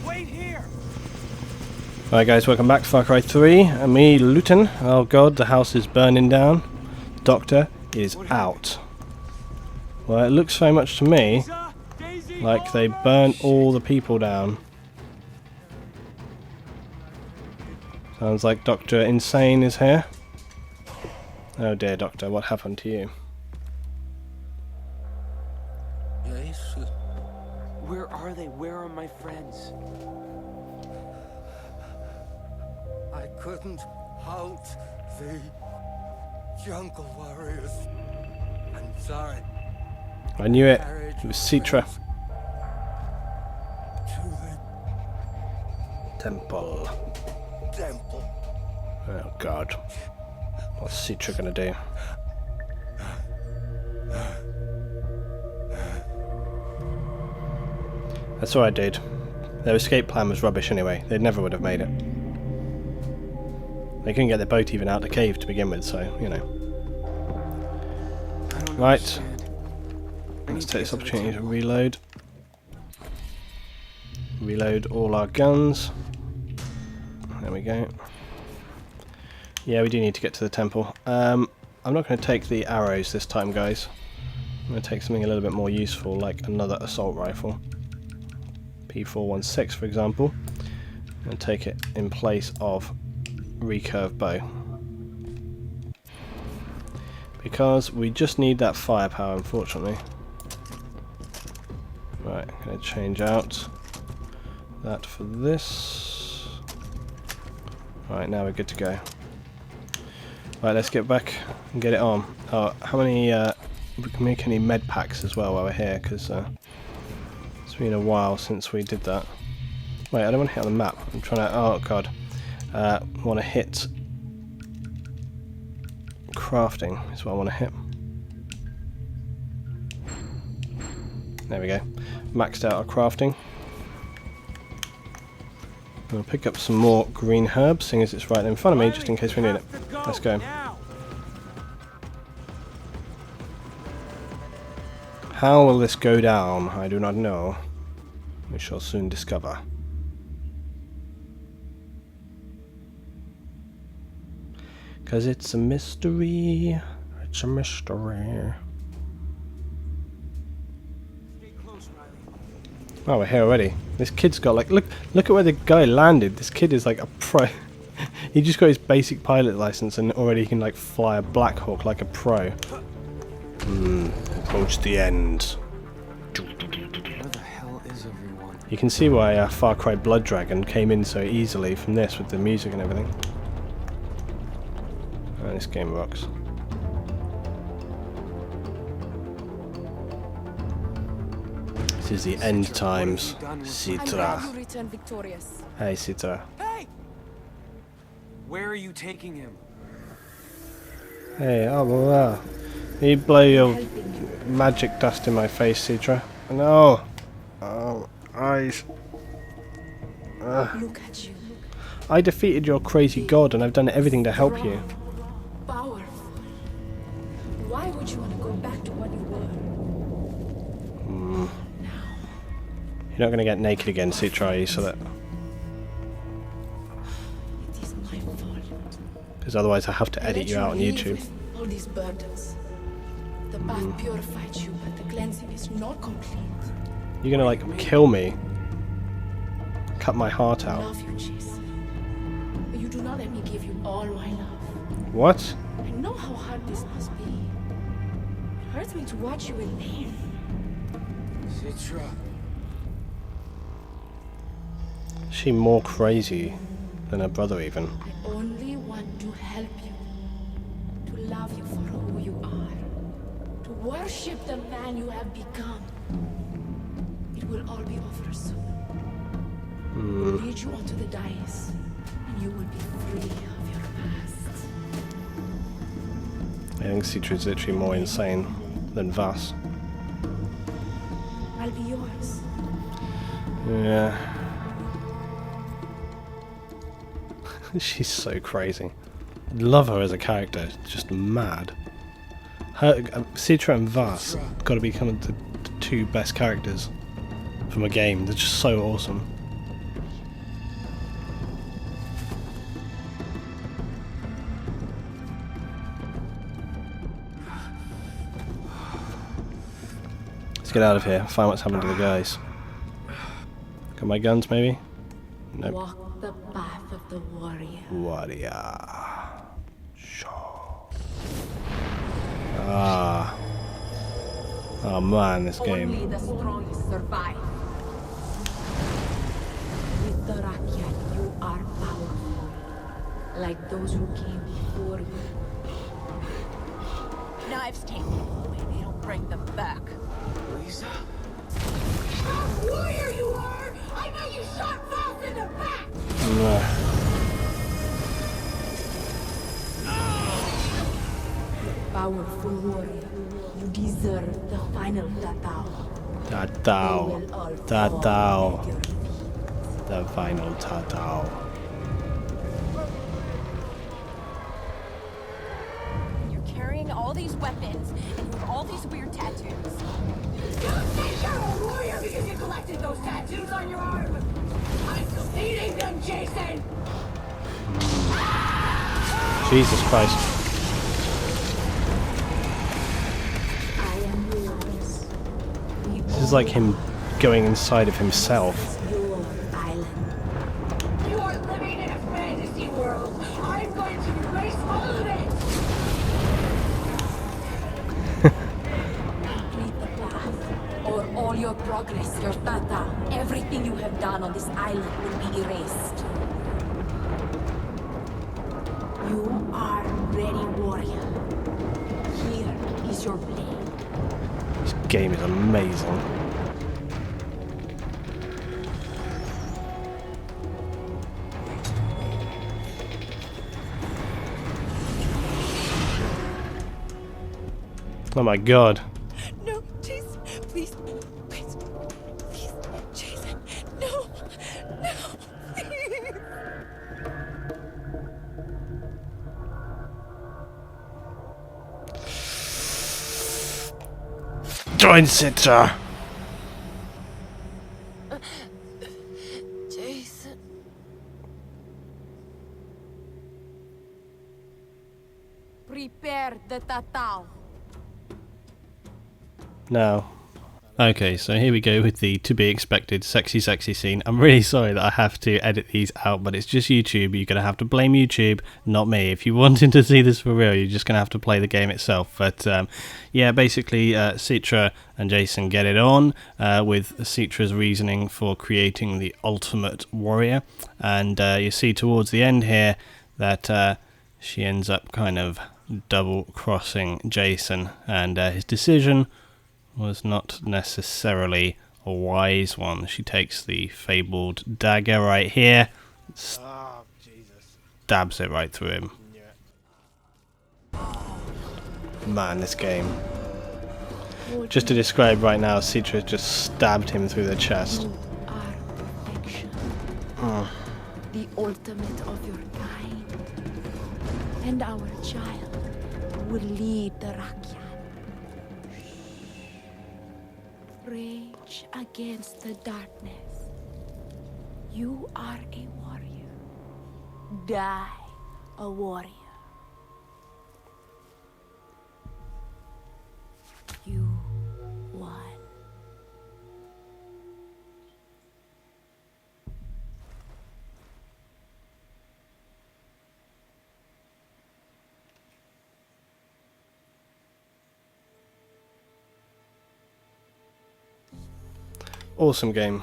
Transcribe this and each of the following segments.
Wait here. Alright guys, welcome back to Far Cry 3, and me, Luetin. Oh god, the house is burning down. Doctor is out. Well, it looks so much to me like they burnt all the people down. Sounds like Dr. Insane is here. Oh dear, Doctor, what happened to you? Yes. Where are they? Where are my friends? I couldn't halt the jungle warriors. I'm sorry. I knew it. It was Citra. To Temple. the temple. Oh god. What's Citra gonna do? That's alright, dude. Their escape plan was rubbish anyway. They never would have made it. They couldn't get their boat even out the cave to begin with, so, you know. Right. Let's take this opportunity to reload. Reload all our guns. There we go. Yeah, we do need to get to the temple. I'm not going to take the arrows this time, guys. I'm going to take something a little bit more useful, like another assault rifle. P416, for example. And take it in place of recurve bow. Because we just need that firepower, unfortunately. Right, I'm going to change out that for this. Right, now we're good to go. Right, let's get back and get it on. Oh, how many, we can make any med packs as well while we're here, because it's been a while since we did that. Wait, I don't want to hit on the map. I'm trying to, oh god. I want to hit crafting, is what I want to hit. There we go. Maxed out our crafting. I'll pick up some more green herbs, seeing as it's right in front of me, just in case we need it. Let's go. How will this go down? I do not know. We shall soon discover. Because it's a mystery. It's a mystery. Oh, we're here already. This kid's got like, look at where the guy landed. This kid is like a pro. He just got his basic pilot license and already he can like fly a Black Hawk like a pro. Approach the end. Where the hell is everyone? You can see why Far Cry Blood Dragon came in so easily from this with the music and everything. Oh, this game rocks. This is the end times. Citra. Hey, Citra. Hey! Where are you taking him? Hey, oh, wow. You blow your magic dust in my face, Citra. No! Oh, eyes. Look at you. I defeated your crazy god and I've done everything to help you. Powerful. Why would you want to go back to what you were? You're not going to get naked again, Citra, are you? So that... It is my fault. Because otherwise I have to I edit let you out on live YouTube. with all these burdens. The bath purified you, but the cleansing is not complete. You're going to, like, kill me. Cut my heart I out. love you, Jason. But you do not let me give you all my love. What? I know how hard this must be. It hurts me to watch you in pain. Citra. Is she more crazy than her brother even? I only want to help you. To love you for who you are. To worship the man you have become. It will all be over soon. We'll lead you onto the dais, and you will be free of your past. I think Citra is literally more insane than Vas. I'll be yours. Yeah. She's so crazy. Love her as a character, just mad. Her, Citra and Vas got to be kind of the two best characters from a game. They're just so awesome. Let's get out of here. Find what's happened to the guys. Got my guns, maybe? Nope. Walk the path of the warrior. Warrior. Sure. Ah. Oh man, this game. Only the strongest survive. With the Rakyat, you are powerful, like those who came before you. Knives take people away, they don't bring them back. Lisa? Warrior you are! I know you shot Falk in the back! Powerful warrior, you deserve the final tatao. Tatao. Tatao. The final tatao. You're carrying all these weapons, and you have all these weird tattoos. Don't think you're a warrior because you collected those tattoos on your arm! I'm defeating them, Jason! Jesus Christ. I am yours. This is like him going inside of himself. Your island. You are living in a fantasy world! I'm going to erase all of it! Complete the path, or all your progress, your tata, everything you have done on this island will be erased. You are ready, warrior. Here is your blade. This game is amazing. Oh my god. No, Jason, please, please, please, Jason, no, no, please. Join Citra! Jason. Prepare the tatao. Now. Okay, so here we go with the to be expected sexy scene. I'm really sorry that I have to edit these out, but it's just YouTube. You're going to have to blame YouTube, not me. If you wanted to see this for real, you're just going to have to play the game itself. But yeah, basically Citra and Jason get it on with Citra's reasoning for creating the ultimate warrior. And you see towards the end here that she ends up kind of double crossing Jason, and his decision was not necessarily a wise one. She takes the fabled dagger right here, stabs it right through him. Man, this game. Just to describe right now, Citra just stabbed him through the chest. You are perfection. The ultimate of your kind. And our child will lead the Rakyat. Rage against the darkness. You are a warrior. Die a warrior. You won. Awesome game.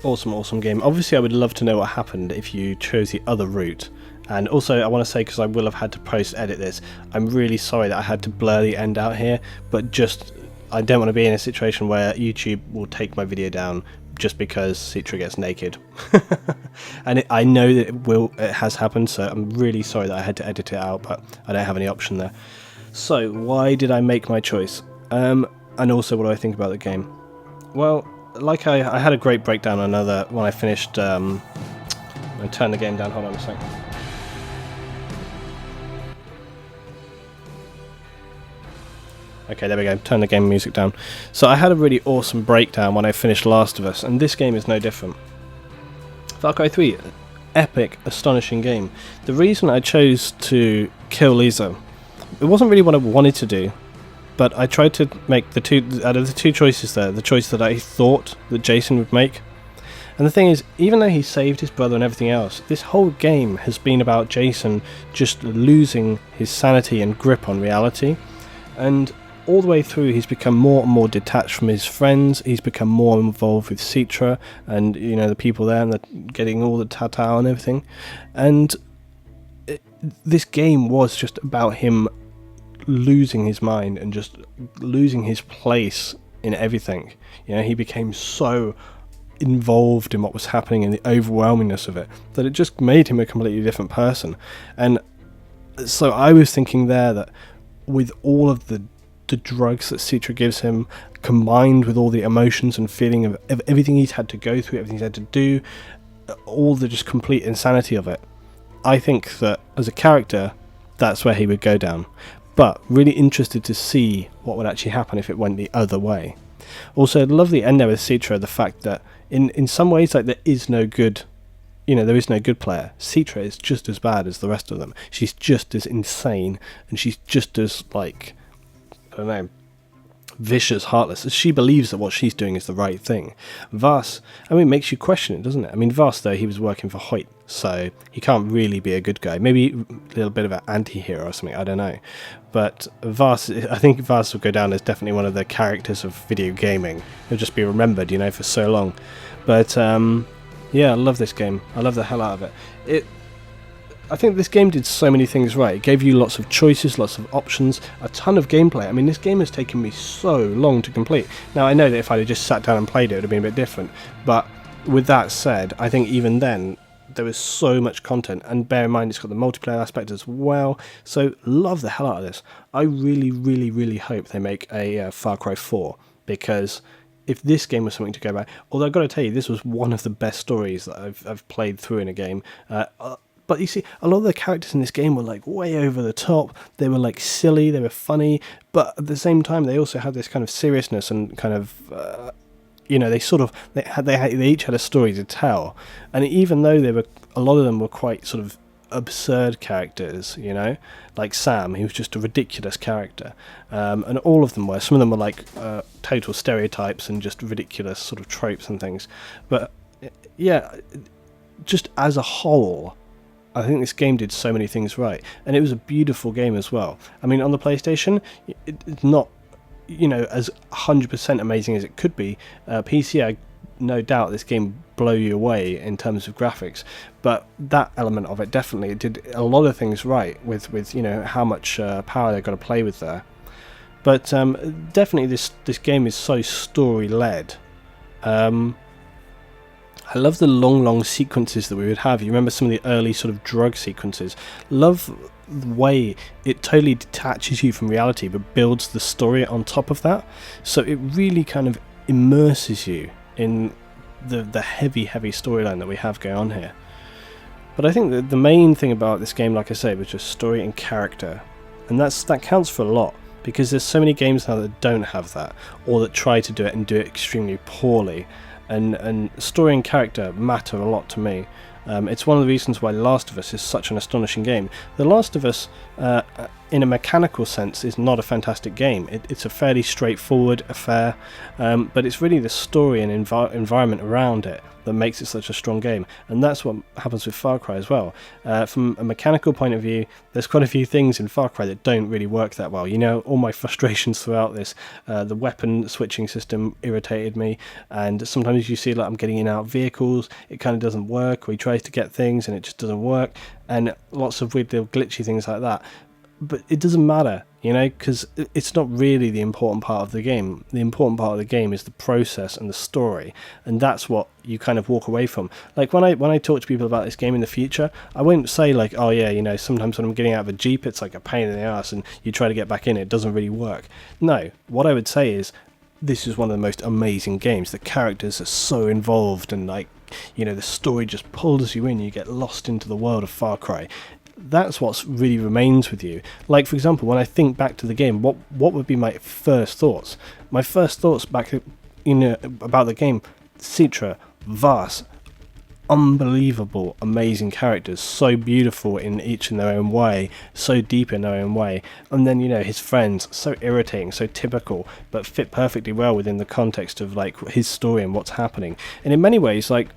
Awesome game. Obviously I would love to know what happened if you chose the other route. And also I want to say, because I will have had to post edit this, I'm really sorry that I had to blur the end out here, but just I don't want to be in a situation where YouTube will take my video down just because Citra gets naked. And I know that it has happened, so I'm really sorry that I had to edit it out, but I don't have any option there. So why did I make my choice? And also what do I think about the game? Well, like I had a great breakdown on another when I finished. I'm going to turn the game down. Hold on a second. Okay, there we go. Turn the game music down. So I had a really awesome breakdown when I finished Last of Us, and this game is no different. Far Cry 3, epic, astonishing game. The reason I chose to kill Lisa, it wasn't really what I wanted to do. but I tried to make the two out of the two choices there, the choice that I thought that Jason would make. And the thing is, even though he saved his brother and everything else, this whole game has been about Jason just losing his sanity and grip on reality. And all the way through, he's become more and more detached from his friends. He's become more involved with Citra and, you know, the people there, and getting all the tata and everything. And this game was just about him losing his mind and just losing his place in everything. You know, he became so involved in what was happening and the overwhelmingness of it that it just made him a completely different person. And so I was thinking there that with all of the drugs that Citra gives him, combined with all the emotions and feeling of everything he's had to go through, everything he's had to do, all the just complete insanity of it, I think that as a character, that's where he would go down. But really interested to see what would actually happen if it went the other way. Also, I love the end there with Citra, the fact that in some ways, like, there is no good, you know, there is no good player. Citra is just as bad as the rest of them. She's just as insane, and she's just as, like, I don't know, vicious, heartless. She believes that what she's doing is the right thing. Vas, I mean, makes you question it, doesn't it? I mean, Vas, though, he was working for Hoyt, so he can't really be a good guy. Maybe a little bit of an anti-hero or something, I don't know. But Vas, I think Vas will go down as definitely one of the characters of video gaming. He'll just be remembered, you know, for so long. But, yeah, I love this game. I love the hell out of it. I think this game did so many things right. It gave you lots of choices, lots of options, a ton of gameplay. I mean, this game has taken me so long to complete. Now, I know that if I had just sat down and played it, it would have been a bit different. But with that said, I think even then, there was so much content. And bear in mind, it's got the multiplayer aspect as well. So, love the hell out of this. I really, really, really hope they make a Far Cry 4. Because if this game was something to go by... Although I've got to tell you, this was one of the best stories that I've played through in a game. But you see, a lot of the characters in this game were like way over the top. They were like silly, they were funny, but at the same time they also had this kind of seriousness and kind of, you know, they each had a story to tell. And even though a lot of them were quite sort of absurd characters, you know, like Sam, he was just a ridiculous character, and all of them were. Some of them were like total stereotypes and just ridiculous sort of tropes and things. But yeah, just as a whole, I think this game did so many things right, and it was a beautiful game as well. I mean, on the PlayStation, it's not, you know, as 100% amazing as it could be. PC, I no doubt this game blow you away in terms of graphics, but that element of it definitely, it did a lot of things right with you know, how much power they've got to play with there. But definitely this game is so story led. I love the long sequences that we would have. You remember some of the early sort of drug sequences. Love the way it totally detaches you from reality but builds the story on top of that. So it really kind of immerses you in the heavy storyline that we have going on here. But I think that the main thing about this game, like I say, was just story and character. And that counts for a lot, because there's so many games now that don't have that, or that try to do it and do it extremely poorly. And story and character matter a lot to me. It's one of the reasons why The Last of Us is such an astonishing game. The Last of Us, in a mechanical sense, is not a fantastic game. It's a fairly straightforward affair, but it's really the story and environment around it that makes it such a strong game. And that's what happens with Far Cry as well. From a mechanical point of view, there's quite a few things in Far Cry that don't really work that well. You know, all my frustrations throughout this, the weapon switching system irritated me, and sometimes you see like I'm getting in and out of vehicles, it kind of doesn't work, or he tries to get things and it just doesn't work, and lots of weird little glitchy things like that. But it doesn't matter, you know, because it's not really the important part of the game. The important part of the game is the process and the story, and that's what you kind of walk away from. Like when I talk to people about this game in the future, I won't say like, oh yeah, you know, sometimes when I'm getting out of a Jeep, it's like a pain in the ass, and you try to get back in, it doesn't really work. No, what I would say is, this is one of the most amazing games. The characters are so involved, and like, you know, the story just pulls you in. You get lost into the world of Far Cry. That's what really remains with you. Like, for example, when I think back to the game, what would be my first thoughts? My first thoughts back, you know, about the game: Citra, Vas, unbelievable, amazing characters, so beautiful in each in their own way, so deep in their own way, and then, you know, his friends, so irritating, so typical, but fit perfectly well within the context of like his story and what's happening. And in many ways, like,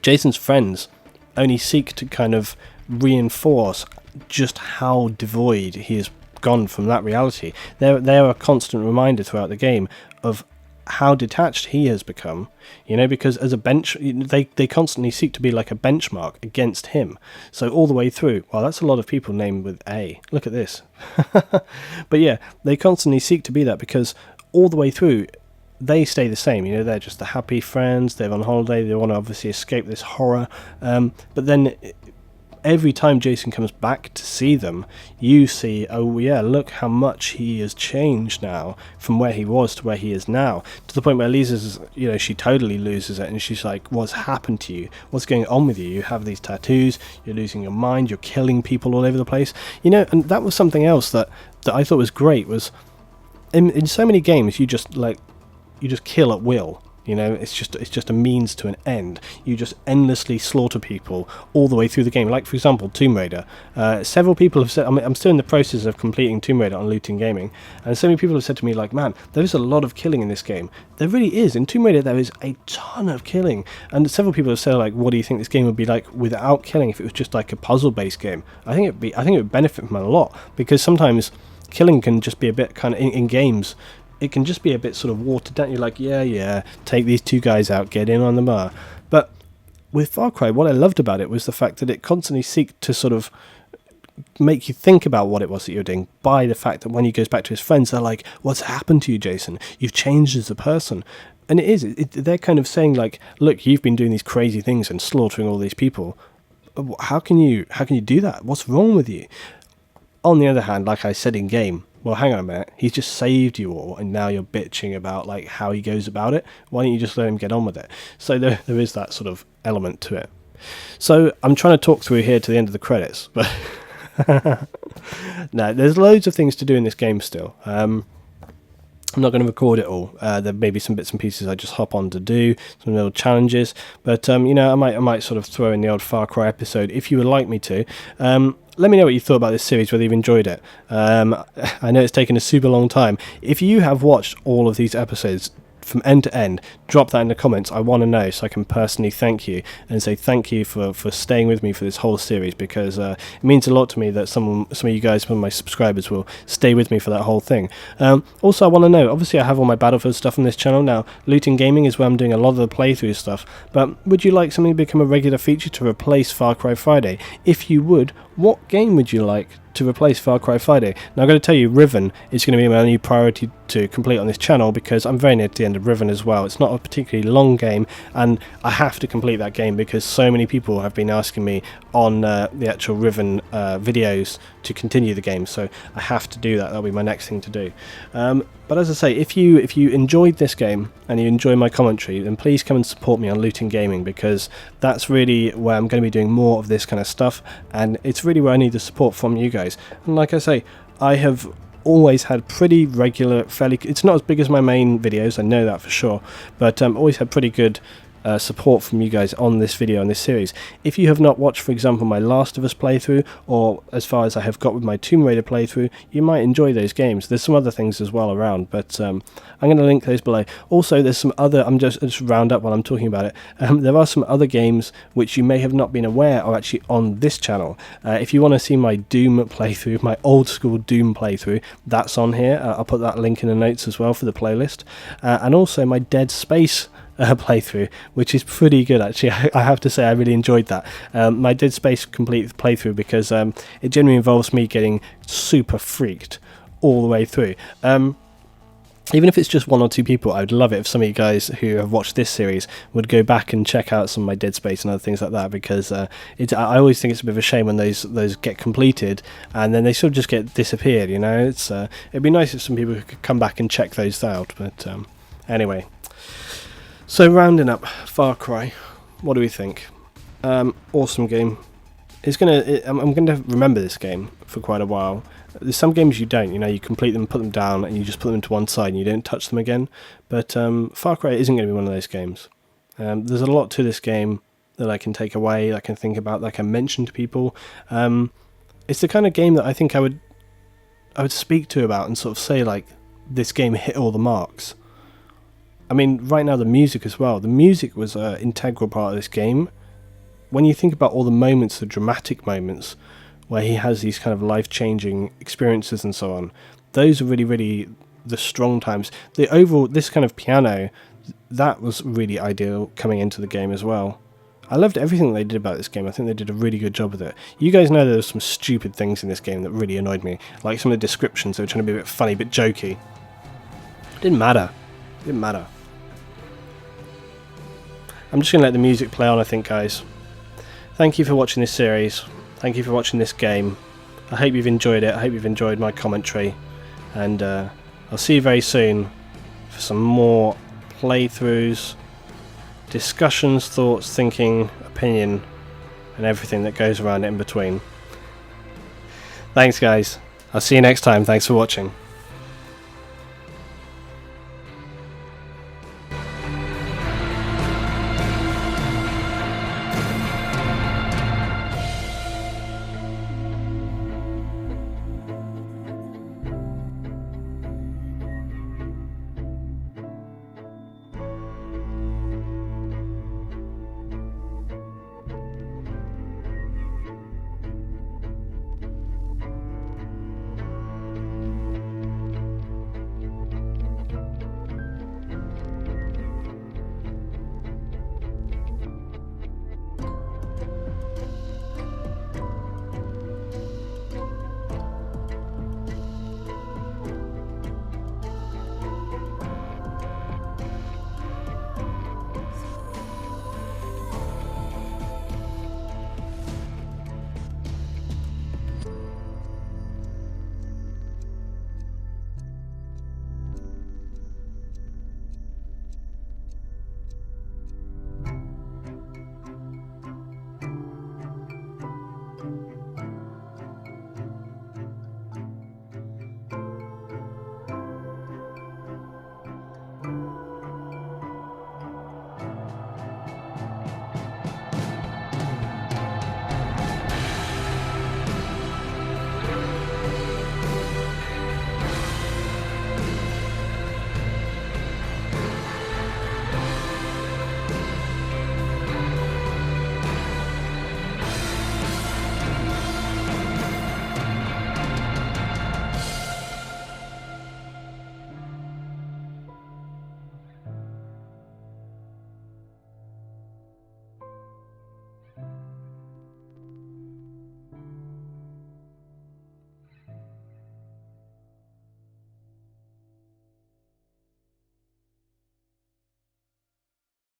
Jason's friends only seek to kind of reinforce just how devoid he has gone from that reality. They're a constant reminder throughout the game of how detached he has become, you know, because as a bench, they constantly seek to be like a benchmark against him. So all the way through, well, that's a lot of people named with A. Look at this. But yeah, they constantly seek to be that, because all the way through, they stay the same. You know, they're just the happy friends. They're on holiday. They want to obviously escape this horror. But then every time Jason comes back to see them, you see, oh yeah, look how much he has changed now from where he was to where he is now, to the point where Lisa's, you know, she totally loses it, and she's like, what's happened to you? What's going on with you? You have these tattoos, you're losing your mind, you're killing people all over the place, you know. And that was something else that I thought was great, was in so many games you just kill at will. You know, it's just a means to an end. You just endlessly slaughter people all the way through the game. Like, for example, Tomb Raider. Several people have said, I'm still in the process of completing Tomb Raider on Luetin Gaming, and so many people have said to me, like, man, there is a lot of killing in this game. There really is. In Tomb Raider, there is a ton of killing. And several people have said, like, what do you think this game would be like without killing, if it was just like a puzzle-based game? I think it would benefit from it a lot, because sometimes killing can just be a bit kind of in games. It can just be a bit sort of watered down. You're like, yeah, take these two guys out, get in on the bar. But with Far Cry, what I loved about it was the fact that it constantly seeked to sort of make you think about what it was that you're doing, by the fact that when he goes back to his friends, they're like, what's happened to you, Jason? You've changed as a person. And they're kind of saying, like, look, you've been doing these crazy things and slaughtering all these people. How can you do that? What's wrong with you? On the other hand, like I said in game, well, hang on a minute, he's just saved you all, and now you're bitching about like how he goes about it. Why don't you just let him get on with it? So there is that sort of element to it. So I'm trying to talk through here to the end of the credits, but no, there's loads of things to do in this game still. I'm not going to record it all. There may be some bits and pieces I just hop on to do, some little challenges, but you know, I might sort of throw in the old Far Cry episode if you would like me to. Let me know what you thought about this series, whether you've enjoyed it. I know it's taken a super long time. If you have watched all of these episodes from end to end, drop that in the comments. I want to know, so I can personally thank you and say thank you for staying with me for this whole series, because it means a lot to me that some of you guys, some of my subscribers, will stay with me for that whole thing. Also, I want to know, obviously I have all my Battlefield stuff on this channel now. Luetin Gaming is where I'm doing a lot of the playthrough stuff, but would you like something to become a regular feature to replace Far Cry Friday? If you would, what game would you like to replace Far Cry Friday? Now, I'm going to tell you, Riven is going to be my only priority to complete on this channel, because I'm very near to the end of Riven as well. It's not a particularly long game, and I have to complete that game because so many people have been asking me on the actual Riven videos to continue the game, so I have to do that. That'll be my next thing to do. But as I say, if you enjoyed this game and you enjoy my commentary, then please come and support me on Luetin Gaming, because that's really where I'm going to be doing more of this kind of stuff, and it's really where I need the support from you guys. And like I say, I have always had pretty regular, it's not as big as my main videos, I know that for sure, but always had pretty good support from you guys on this video, on this series. If you have not watched, for example, my Last of Us playthrough, or as far as I have got with my Tomb Raider playthrough, you might enjoy those games. There's some other things as well around, but I'm going to link those below. Also, there's some other, I'm just round up while I'm talking about it, there are some other games which you may have not been aware are actually on this channel. If you want to see my Doom playthrough, my old school Doom playthrough, that's on here. I'll put that link in the notes as well for the playlist. And also my Dead Space playthrough, which is pretty good actually. I have to say I really enjoyed that. My Dead Space complete playthrough, because it generally involves me getting super freaked all the way through. Even if it's just one or two people, I would love it if some of you guys who have watched this series would go back and check out some of my Dead Space and other things like that, because I always think it's a bit of a shame when those get completed and then they sort of just get disappeared, you know. It'd be nice if some people could come back and check those out, but anyway. So rounding up, Far Cry, what do we think? Awesome game. I'm going to remember this game for quite a while. There's some games you don't, you know, you complete them, put them down, and you just put them to one side and you don't touch them again. But Far Cry isn't going to be one of those games. There's a lot to this game that I can take away, I can think about, that I can mention to people. It's the kind of game that I think I would speak to about and sort of say, like, this game hit all the marks. I mean, right now the music as well. The music was an integral part of this game. When you think about all the moments, the dramatic moments, where he has these kind of life-changing experiences and so on, those are really, really the strong times. The overall, this kind of piano, that was really ideal coming into the game as well. I loved everything they did about this game. I think they did a really good job with it. You guys know there were some stupid things in this game that really annoyed me. Like some of the descriptions, they were trying to be a bit funny, a bit jokey. It didn't matter. It didn't matter. I'm just going to let the music play on, I think, guys. Thank you for watching this series. Thank you for watching this game. I hope you've enjoyed it. I hope you've enjoyed my commentary. And I'll see you very soon for some more playthroughs, discussions, thoughts, thinking, opinion, and everything that goes around it in between. Thanks, guys. I'll see you next time. Thanks for watching.